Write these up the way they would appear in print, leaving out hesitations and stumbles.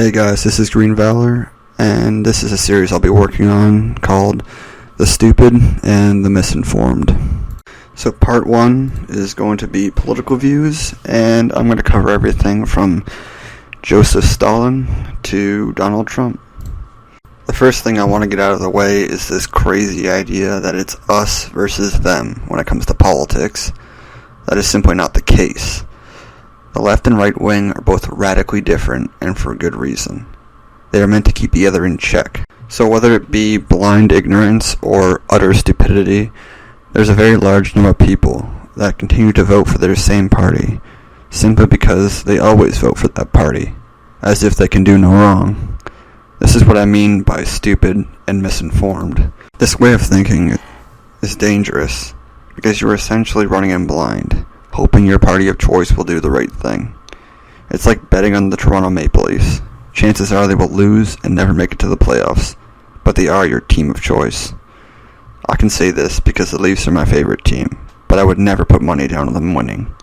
Hey guys, this is Green Valor, and this is a series I'll be working on called The Stupid and the Misinformed. So part 1 is going to be political views, and I'm going to cover everything from Joseph Stalin to Donald Trump. The first thing I want to get out of the way is this crazy idea that it's us versus them when it comes to politics. That is simply not the case. The left and right wing are both radically different, and for good reason. They are meant to keep the other in check. So whether it be blind ignorance or utter stupidity, there's a very large number of people that continue to vote for their same party, simply because they always vote for that party, as if they can do no wrong. This is what I mean by stupid and misinformed. This way of thinking is dangerous, because you're essentially running in blind, hoping your party of choice will do the right thing. It's like betting on the Toronto Maple Leafs. Chances are they will lose and never make it to the playoffs, but they are your team of choice. I can say this because the Leafs are my favorite team, but I would never put money down on them winning.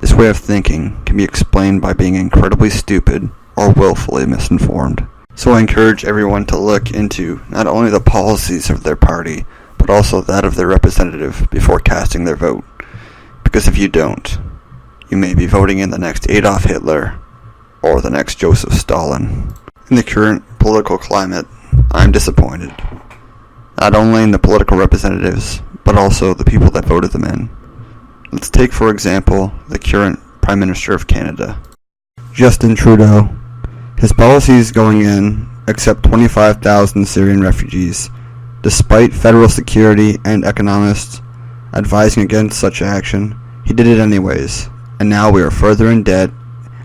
This way of thinking can be explained by being incredibly stupid or willfully misinformed. So I encourage everyone to look into not only the policies of their party, but also that of their representative before casting their vote. Because if you don't, you may be voting in the next Adolf Hitler or the next Joseph Stalin. In the current political climate, I'm disappointed. Not only in the political representatives, but also the people that voted them in. Let's take, for example, the current Prime Minister of Canada, Justin Trudeau. His policies going in accept 25,000 Syrian refugees, despite federal security and economists advising against such action. He did it anyways, and now we are further in debt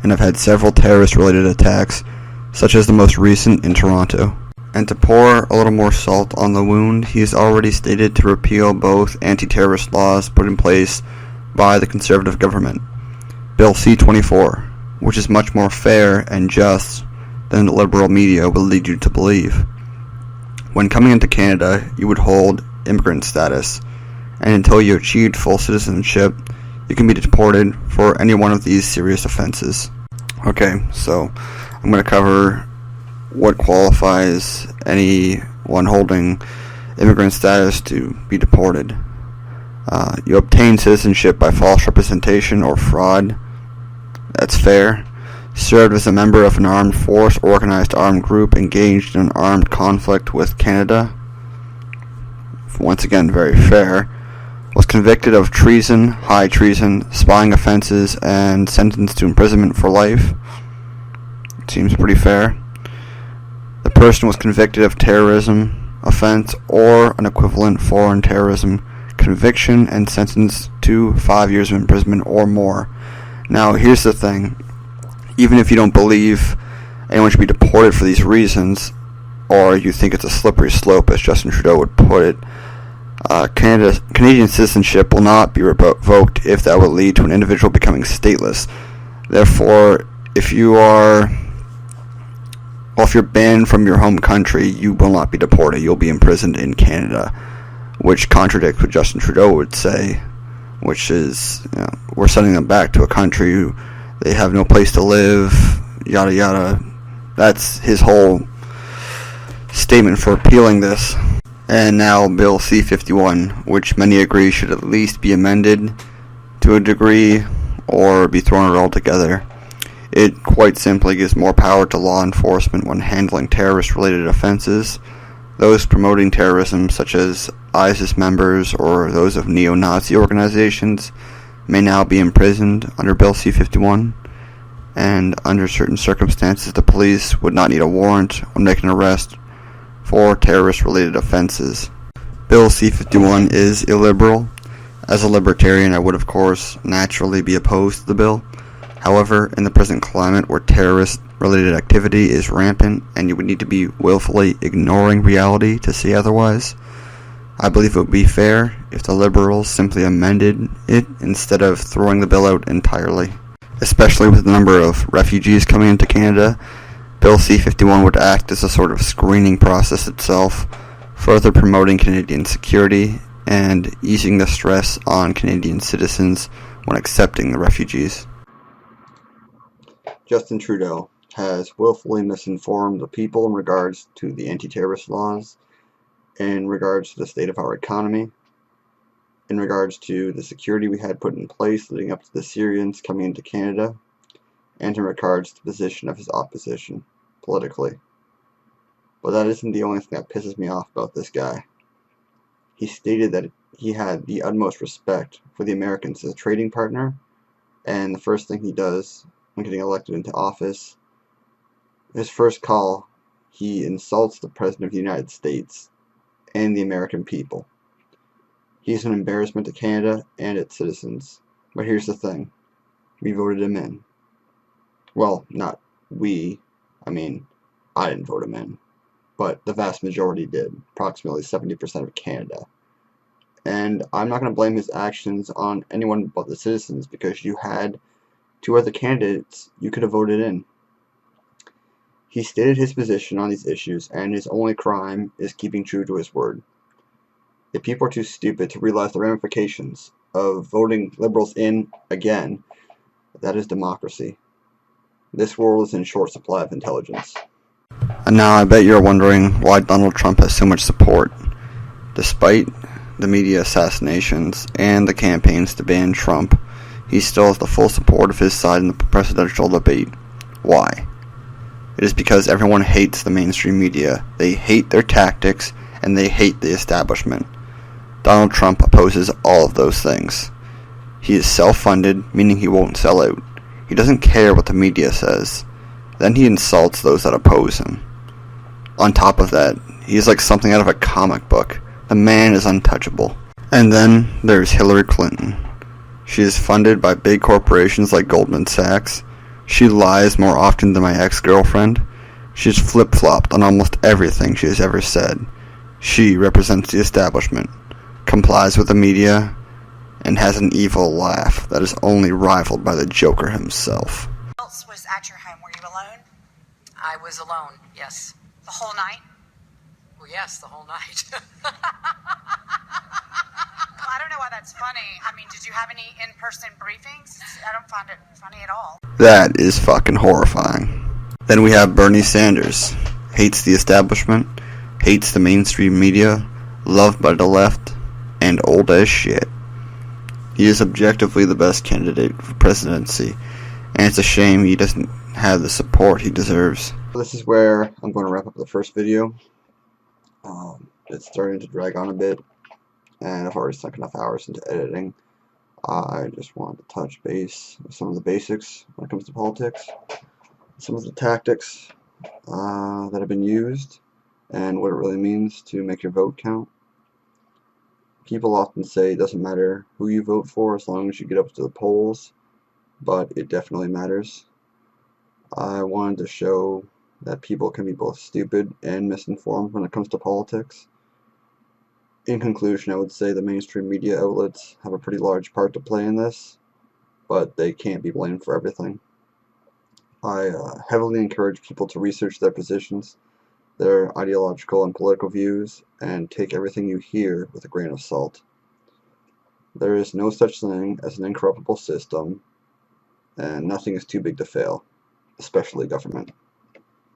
and have had several terrorist-related attacks, such as the most recent in Toronto. And to pour a little more salt on the wound, he has already stated to repeal both anti-terrorist laws put in place by the Conservative government, Bill C-24, which is much more fair and just than the liberal media will lead you to believe. When coming into Canada, you would hold immigrant status, and until you achieved full citizenship, you can be deported for any one of these serious offenses. Okay, so I'm going to cover what qualifies anyone holding immigrant status to be deported. You obtain citizenship by false representation or fraud. That's fair. Served as a member of an armed force, organized armed group engaged in an armed conflict with Canada. Once again, very fair. Was convicted of treason, high treason, spying offenses, and sentenced to imprisonment for life. Seems pretty fair. The person was convicted of terrorism offense or an equivalent foreign terrorism conviction and sentenced to 5 years of imprisonment or more. Now, here's the thing. Even if you don't believe anyone should be deported for these reasons, or you think it's a slippery slope, as Justin Trudeau would put it, Canadian citizenship will not be revoked if that will lead to an individual becoming stateless. Therefore, if you're banned from your home country, you will not be deported. You'll be imprisoned in Canada, which contradicts what Justin Trudeau would say, which is, we're sending them back to a country who they have no place to live, yada yada. That's his whole statement for appealing this. And now Bill C-51, which many agree should at least be amended to a degree or be thrown out altogether. It quite simply gives more power to law enforcement when handling terrorist-related offenses. Those promoting terrorism, such as ISIS members or those of neo-Nazi organizations, may now be imprisoned under Bill C-51, and under certain circumstances the police would not need a warrant when making an arrest for terrorist-related offenses. Bill C-51 is illiberal. As a libertarian, I would of course naturally be opposed to the bill. However, in the present climate where terrorist-related activity is rampant and you would need to be willfully ignoring reality to say otherwise, I believe it would be fair if the Liberals simply amended it instead of throwing the bill out entirely. Especially with the number of refugees coming into Canada, Bill C-51 would act as a sort of screening process itself, further promoting Canadian security and easing the stress on Canadian citizens when accepting the refugees. Justin Trudeau, has willfully misinformed the people in regards to the anti-terrorist laws, in regards to the state of our economy, in regards to the security we had put in place leading up to the Syrians coming into Canada, and in regards to the position of his opposition, politically. But that isn't the only thing that pisses me off about this guy. He stated that he had the utmost respect for the Americans as a trading partner, and the first thing he does when getting elected into office, his first call, he insults the President of the United States and the American people. He's an embarrassment to Canada and its citizens. But here's the thing. We voted him in. Well, not we. I mean, I didn't vote him in. But the vast majority did. Approximately 70% of Canada. And I'm not going to blame his actions on anyone but the citizens, because you had two other candidates you could have voted in. He stated his position on these issues, and his only crime is keeping true to his word. If people are too stupid to realize the ramifications of voting liberals in again, that is democracy. This world is in short supply of intelligence. And now I bet you're wondering why Donald Trump has so much support. Despite the media assassinations and the campaigns to ban Trump, he still has the full support of his side in the presidential debate. Why? It is because everyone hates the mainstream media. They hate their tactics, and they hate the establishment. Donald Trump opposes all of those things. He is self-funded, meaning he won't sell out. He doesn't care what the media says. Then he insults those that oppose him. On top of that, he is like something out of a comic book. The man is untouchable. And then there's Hillary Clinton. She is funded by big corporations like Goldman Sachs. She lies more often than my ex-girlfriend. She's flip-flopped on almost everything she has ever said. She represents the establishment, complies with the media, and has an evil laugh that is only rivaled by the Joker himself. Who else was at your home? Were you alone? I was alone, yes. The whole night? Well, yes, the whole night. Well, I don't know why that's funny. I mean, did you have any in-person briefings? I don't find it funny at all. That is fucking horrifying. Then we have Bernie Sanders. Hates the establishment, hates the mainstream media, loved by the left, and old as shit. He is objectively the best candidate for presidency, and it's a shame he doesn't have the support he deserves. This is where I'm going to wrap up the first video. It's starting to drag on a bit, and I've already sunk enough hours into editing. I just want to touch base with some of the basics when it comes to politics, some of the tactics that have been used, and what it really means to make your vote count. People often say it doesn't matter who you vote for as long as you get up to the polls, but it definitely matters. I wanted to show that people can be both stupid and misinformed when it comes to politics. In conclusion, I would say the mainstream media outlets have a pretty large part to play in this, but they can't be blamed for everything. I heavily encourage people to research their positions, their ideological and political views, and take everything you hear with a grain of salt. There is no such thing as an incorruptible system, and nothing is too big to fail, especially government.